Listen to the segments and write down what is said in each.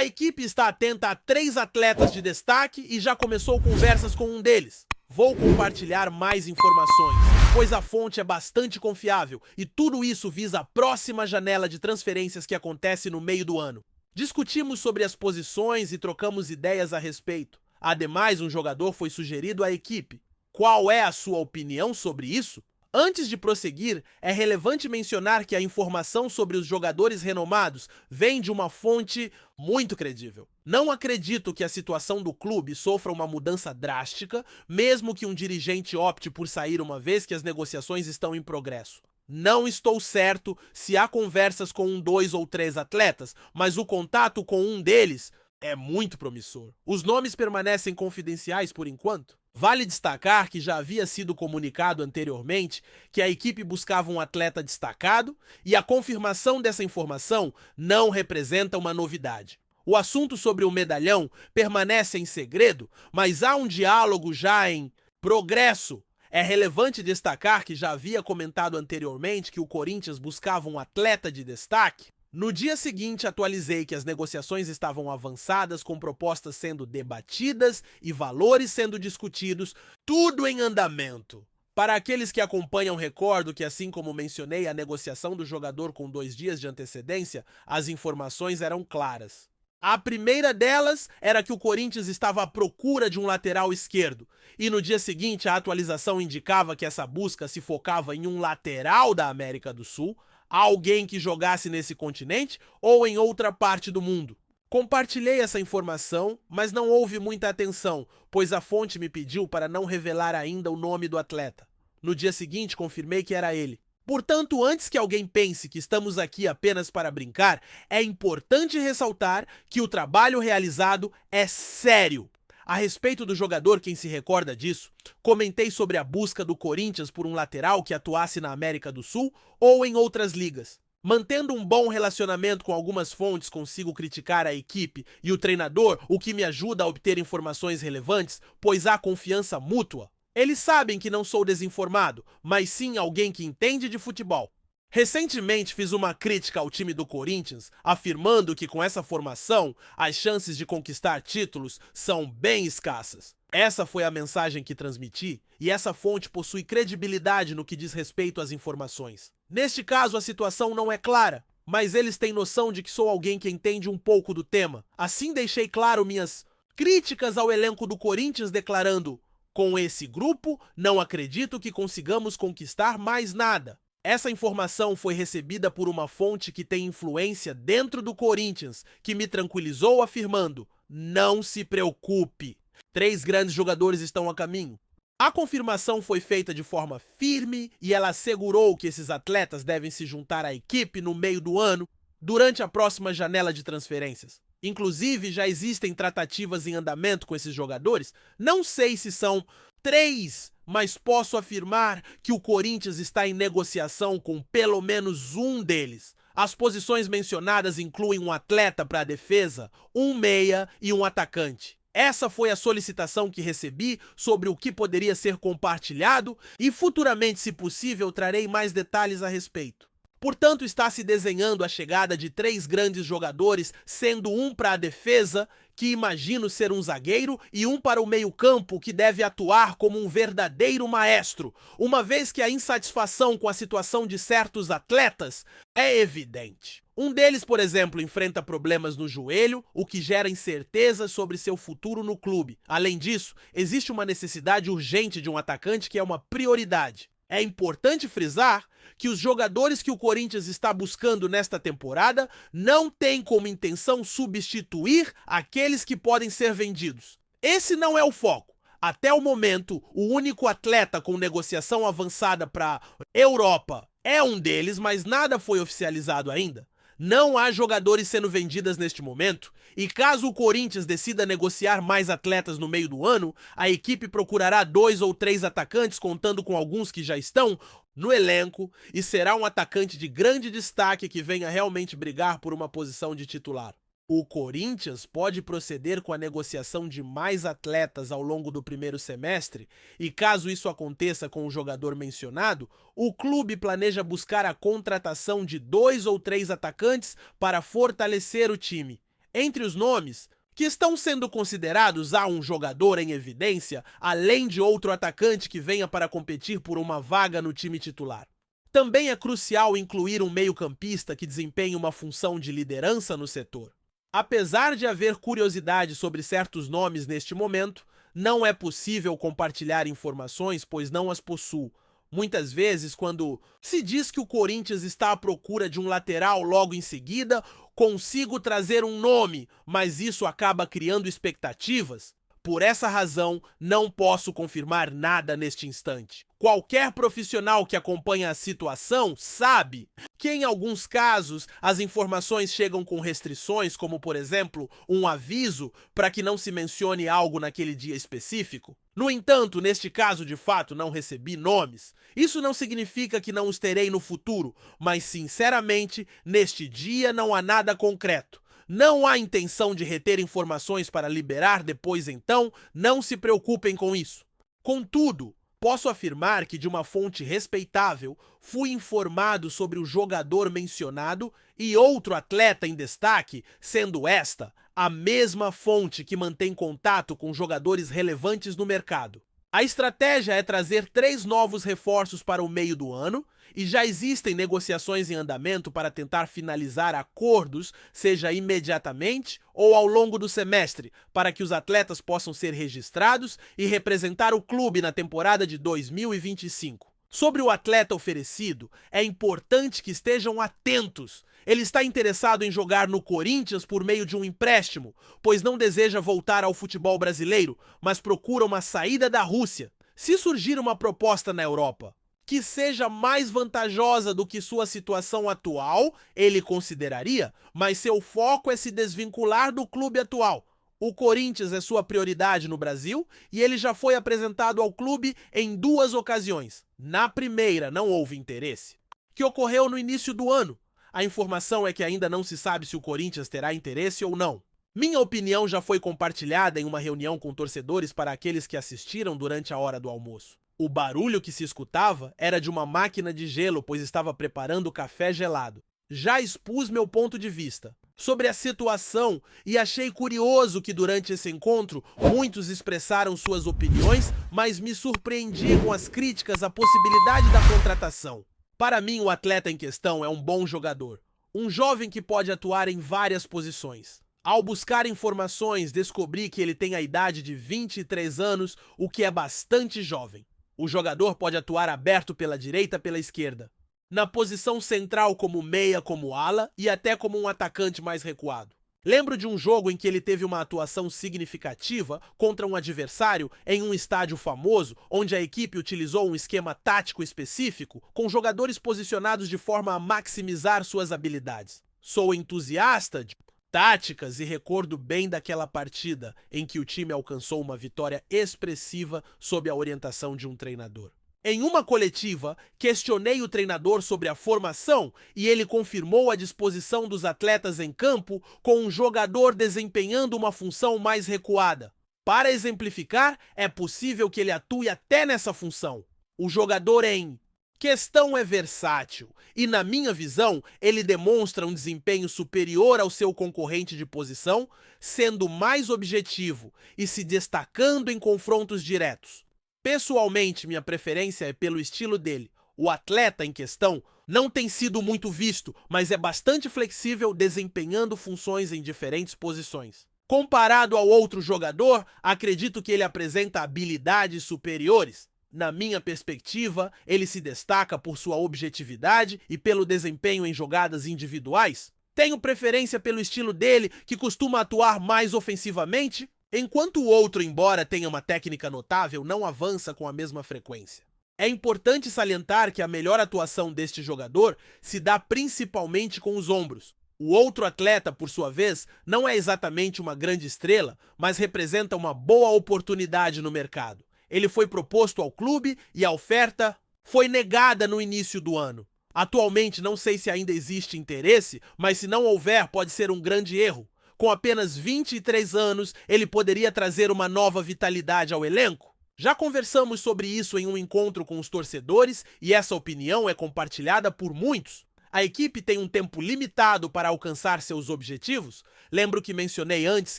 A equipe está atenta a 3 atletas de destaque e já começou conversas com um deles. Vou compartilhar mais informações, pois a fonte é bastante confiável e tudo isso visa a próxima janela de transferências que acontece no meio do ano. Discutimos sobre as posições e trocamos ideias a respeito. Ademais, um jogador foi sugerido à equipe. Qual é a sua opinião sobre isso? Antes de prosseguir, é relevante mencionar que a informação sobre os jogadores renomados vem de uma fonte muito credível. Não acredito que a situação do clube sofra uma mudança drástica, mesmo que um dirigente opte por sair uma vez que as negociações estão em progresso. Não estou certo se há conversas com 2 ou 3 atletas, mas o contato com um deles é muito promissor. Os nomes permanecem confidenciais por enquanto. Vale destacar que já havia sido comunicado anteriormente que a equipe buscava um atleta destacado e a confirmação dessa informação não representa uma novidade. O assunto sobre o medalhão permanece em segredo, mas há um diálogo já em progresso. É relevante destacar que já havia comentado anteriormente que o Corinthians buscava um atleta de destaque. No dia seguinte, atualizei que as negociações estavam avançadas, com propostas sendo debatidas e valores sendo discutidos, tudo em andamento. Para aqueles que acompanham, recordo que, assim como mencionei a negociação do jogador com 2 dias de antecedência, as informações eram claras. A primeira delas era que o Corinthians estava à procura de um lateral esquerdo, e no dia seguinte a atualização indicava que essa busca se focava em um lateral da América do Sul, alguém que jogasse nesse continente ou em outra parte do mundo. Compartilhei essa informação, mas não houve muita atenção, pois a fonte me pediu para não revelar ainda o nome do atleta. No dia seguinte, confirmei que era ele. Portanto, antes que alguém pense que estamos aqui apenas para brincar, é importante ressaltar que o trabalho realizado é sério. A respeito do jogador, quem se recorda disso, comentei sobre a busca do Corinthians por um lateral que atuasse na América do Sul ou em outras ligas. Mantendo um bom relacionamento com algumas fontes, consigo criticar a equipe e o treinador, o que me ajuda a obter informações relevantes, pois há confiança mútua. Eles sabem que não sou desinformado, mas sim alguém que entende de futebol. Recentemente fiz uma crítica ao time do Corinthians, afirmando que com essa formação, as chances de conquistar títulos são bem escassas. Essa foi a mensagem que transmiti, e essa fonte possui credibilidade no que diz respeito às informações. Neste caso, a situação não é clara, mas eles têm noção de que sou alguém que entende um pouco do tema. Assim deixei claro minhas críticas ao elenco do Corinthians, declarando: com esse grupo, não acredito que consigamos conquistar mais nada. Essa informação foi recebida por uma fonte que tem influência dentro do Corinthians, que me tranquilizou afirmando: não se preocupe, 3 grandes jogadores estão a caminho. A confirmação foi feita de forma firme e ela assegurou que esses atletas devem se juntar à equipe no meio do ano, durante a próxima janela de transferências. Inclusive, já existem tratativas em andamento com esses jogadores. Não sei se são 3, mas posso afirmar que o Corinthians está em negociação com pelo menos um deles. As posições mencionadas incluem um atleta para a defesa, um meia e um atacante. Essa foi a solicitação que recebi sobre o que poderia ser compartilhado e futuramente, se possível, trarei mais detalhes a respeito. Portanto, está se desenhando a chegada de 3 grandes jogadores, sendo um para a defesa, que imagino ser um zagueiro, e um para o meio-campo, que deve atuar como um verdadeiro maestro, uma vez que a insatisfação com a situação de certos atletas é evidente. Um deles, por exemplo, enfrenta problemas no joelho, o que gera incertezas sobre seu futuro no clube. Além disso, existe uma necessidade urgente de um atacante que é uma prioridade. É importante frisar que os jogadores que o Corinthians está buscando nesta temporada não têm como intenção substituir aqueles que podem ser vendidos. Esse não é o foco. Até o momento, o único atleta com negociação avançada para a Europa é um deles, mas nada foi oficializado ainda. Não há jogadores sendo vendidos neste momento, e caso o Corinthians decida negociar mais atletas no meio do ano, a equipe procurará 2 ou 3 atacantes, contando com alguns que já estão no elenco, e será um atacante de grande destaque que venha realmente brigar por uma posição de titular. O Corinthians pode proceder com a negociação de mais atletas ao longo do primeiro semestre e, caso isso aconteça com o jogador mencionado, o clube planeja buscar a contratação de 2 ou 3 atacantes para fortalecer o time. Entre os nomes que estão sendo considerados, há um jogador em evidência, além de outro atacante que venha para competir por uma vaga no time titular. Também é crucial incluir um meio-campista que desempenhe uma função de liderança no setor. Apesar de haver curiosidade sobre certos nomes neste momento, não é possível compartilhar informações, pois não as possuo. Muitas vezes, quando se diz que o Corinthians está à procura de um lateral logo em seguida, consigo trazer um nome, mas isso acaba criando expectativas. Por essa razão, não posso confirmar nada neste instante. Qualquer profissional que acompanha a situação sabe que, em alguns casos, as informações chegam com restrições, como, por exemplo, um aviso para que não se mencione algo naquele dia específico. No entanto, neste caso, de fato, não recebi nomes. Isso não significa que não os terei no futuro, mas, sinceramente, neste dia não há nada concreto. Não há intenção de reter informações para liberar depois, então não se preocupem com isso. Contudo, posso afirmar que de uma fonte respeitável fui informado sobre o jogador mencionado e outro atleta em destaque, sendo esta a mesma fonte que mantém contato com jogadores relevantes no mercado. A estratégia é trazer 3 novos reforços para o meio do ano e já existem negociações em andamento para tentar finalizar acordos, seja imediatamente ou ao longo do semestre, para que os atletas possam ser registrados e representar o clube na temporada de 2025. Sobre o atleta oferecido, é importante que estejam atentos. Ele está interessado em jogar no Corinthians por meio de um empréstimo, pois não deseja voltar ao futebol brasileiro, mas procura uma saída da Rússia. Se surgir uma proposta na Europa que seja mais vantajosa do que sua situação atual, ele consideraria, mas seu foco é se desvincular do clube atual. O Corinthians é sua prioridade no Brasil e ele já foi apresentado ao clube em 2 ocasiões. Na primeira, não houve interesse, que ocorreu no início do ano. A informação é que ainda não se sabe se o Corinthians terá interesse ou não. Minha opinião já foi compartilhada em uma reunião com torcedores para aqueles que assistiram durante a hora do almoço. O barulho que se escutava era de uma máquina de gelo, pois estava preparando café gelado. Já expus meu ponto de vista sobre a situação e achei curioso que durante esse encontro muitos expressaram suas opiniões, mas me surpreendi com as críticas à possibilidade da contratação. Para mim, o atleta em questão é um bom jogador, um jovem que pode atuar em várias posições. Ao buscar informações, descobri que ele tem a idade de 23 anos, o que é bastante jovem. O jogador pode atuar aberto pela direita e pela esquerda, na posição central como meia, como ala e até como um atacante mais recuado. Lembro de um jogo em que ele teve uma atuação significativa contra um adversário em um estádio famoso, onde a equipe utilizou um esquema tático específico com jogadores posicionados de forma a maximizar suas habilidades. Sou entusiasta de táticas e recordo bem daquela partida em que o time alcançou uma vitória expressiva sob a orientação de um treinador. Em uma coletiva, questionei o treinador sobre a formação e ele confirmou a disposição dos atletas em campo com um jogador desempenhando uma função mais recuada. Para exemplificar, é possível que ele atue até nessa função. O jogador em questão é versátil e, na minha visão, ele demonstra um desempenho superior ao seu concorrente de posição, sendo mais objetivo e se destacando em confrontos diretos. Pessoalmente, minha preferência é pelo estilo dele. O atleta em questão não tem sido muito visto, mas é bastante flexível, desempenhando funções em diferentes posições. Comparado ao outro jogador, acredito que ele apresenta habilidades superiores. Na minha perspectiva, ele se destaca por sua objetividade e pelo desempenho em jogadas individuais. Tenho preferência pelo estilo dele, que costuma atuar mais ofensivamente, enquanto o outro, embora tenha uma técnica notável, não avança com a mesma frequência. É importante salientar que a melhor atuação deste jogador se dá principalmente com os ombros. O outro atleta, por sua vez, não é exatamente uma grande estrela, mas representa uma boa oportunidade no mercado. Ele foi proposto ao clube e a oferta foi negada no início do ano. Atualmente não sei se ainda existe interesse, mas se não houver, pode ser um grande erro. Com apenas 23 anos, ele poderia trazer uma nova vitalidade ao elenco? Já conversamos sobre isso em um encontro com os torcedores e essa opinião é compartilhada por muitos. A equipe tem um tempo limitado para alcançar seus objetivos? Lembro que mencionei antes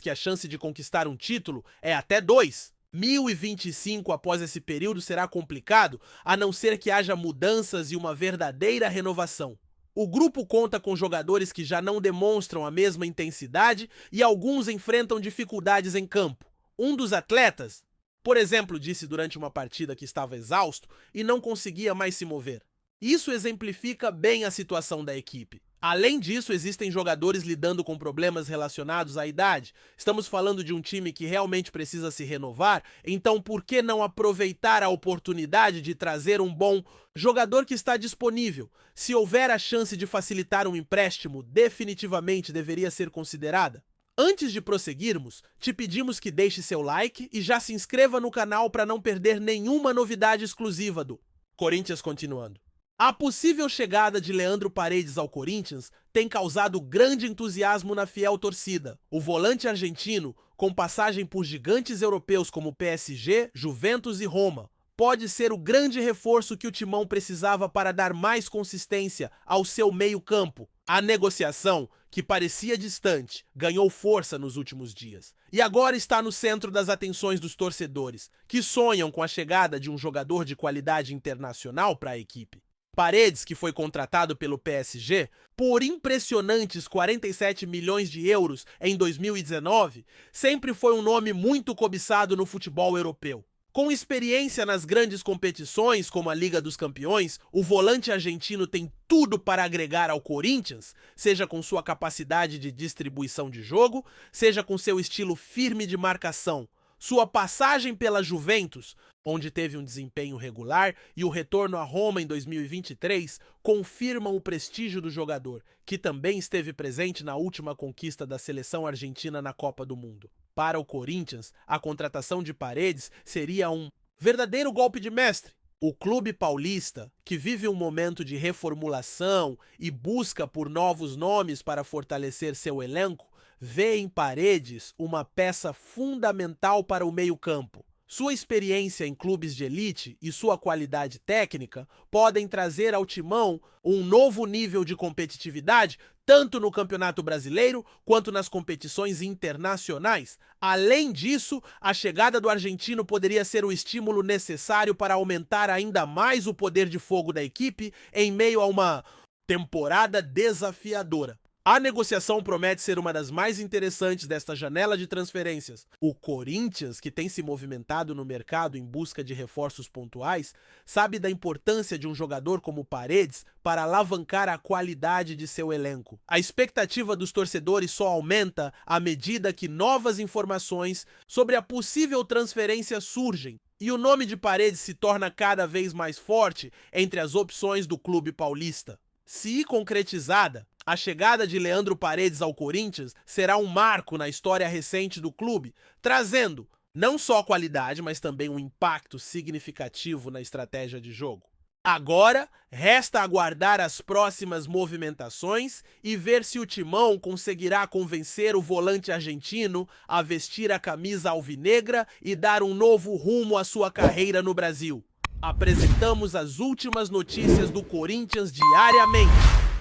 que a chance de conquistar um título é até 2. 1025 após esse período será complicado, a não ser que haja mudanças e uma verdadeira renovação. O grupo conta com jogadores que já não demonstram a mesma intensidade e alguns enfrentam dificuldades em campo. Um dos atletas, por exemplo, disse durante uma partida que estava exausto e não conseguia mais se mover. Isso exemplifica bem a situação da equipe. Além disso, existem jogadores lidando com problemas relacionados à idade. Estamos falando de um time que realmente precisa se renovar, então por que não aproveitar a oportunidade de trazer um bom jogador que está disponível? Se houver a chance de facilitar um empréstimo, definitivamente deveria ser considerada. Antes de prosseguirmos, te pedimos que deixe seu like e já se inscreva no canal para não perder nenhuma novidade exclusiva do Corinthians continuando. A possível chegada de Leandro Paredes ao Corinthians tem causado grande entusiasmo na fiel torcida. O volante argentino, com passagem por gigantes europeus como PSG, Juventus e Roma, pode ser o grande reforço que o Timão precisava para dar mais consistência ao seu meio-campo. A negociação, que parecia distante, ganhou força nos últimos dias e agora está no centro das atenções dos torcedores, que sonham com a chegada de um jogador de qualidade internacional para a equipe. Paredes, que foi contratado pelo PSG por impressionantes 47 milhões de euros em 2019, sempre foi um nome muito cobiçado no futebol europeu. Com experiência nas grandes competições, como a Liga dos Campeões, o volante argentino tem tudo para agregar ao Corinthians, seja com sua capacidade de distribuição de jogo, seja com seu estilo firme de marcação. Sua passagem pela Juventus, onde teve um desempenho regular, e o retorno a Roma em 2023 confirmam o prestígio do jogador, que também esteve presente na última conquista da seleção argentina na Copa do Mundo. Para o Corinthians, a contratação de Paredes seria um verdadeiro golpe de mestre. O clube paulista, que vive um momento de reformulação e busca por novos nomes para fortalecer seu elenco, vê em Paredes uma peça fundamental para o meio-campo. Sua experiência em clubes de elite e sua qualidade técnica podem trazer ao Timão um novo nível de competitividade, tanto no Campeonato Brasileiro quanto nas competições internacionais. Além disso, a chegada do argentino poderia ser o estímulo necessário para aumentar ainda mais o poder de fogo da equipe em meio a uma temporada desafiadora. A negociação promete ser uma das mais interessantes desta janela de transferências. O Corinthians, que tem se movimentado no mercado em busca de reforços pontuais, sabe da importância de um jogador como Paredes para alavancar a qualidade de seu elenco. A expectativa dos torcedores só aumenta à medida que novas informações sobre a possível transferência surgem, e o nome de Paredes se torna cada vez mais forte entre as opções do clube paulista. Se concretizada, a chegada de Leandro Paredes ao Corinthians será um marco na história recente do clube, trazendo não só qualidade, mas também um impacto significativo na estratégia de jogo. Agora, resta aguardar as próximas movimentações e ver se o Timão conseguirá convencer o volante argentino a vestir a camisa alvinegra e dar um novo rumo à sua carreira no Brasil. Apresentamos as últimas notícias do Corinthians diariamente.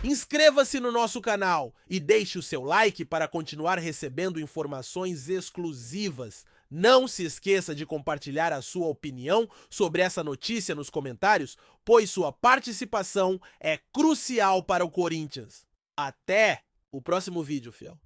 Inscreva-se no nosso canal e deixe o seu like para continuar recebendo informações exclusivas. Não se esqueça de compartilhar a sua opinião sobre essa notícia nos comentários, pois sua participação é crucial para o Corinthians. Até o próximo vídeo, fiel.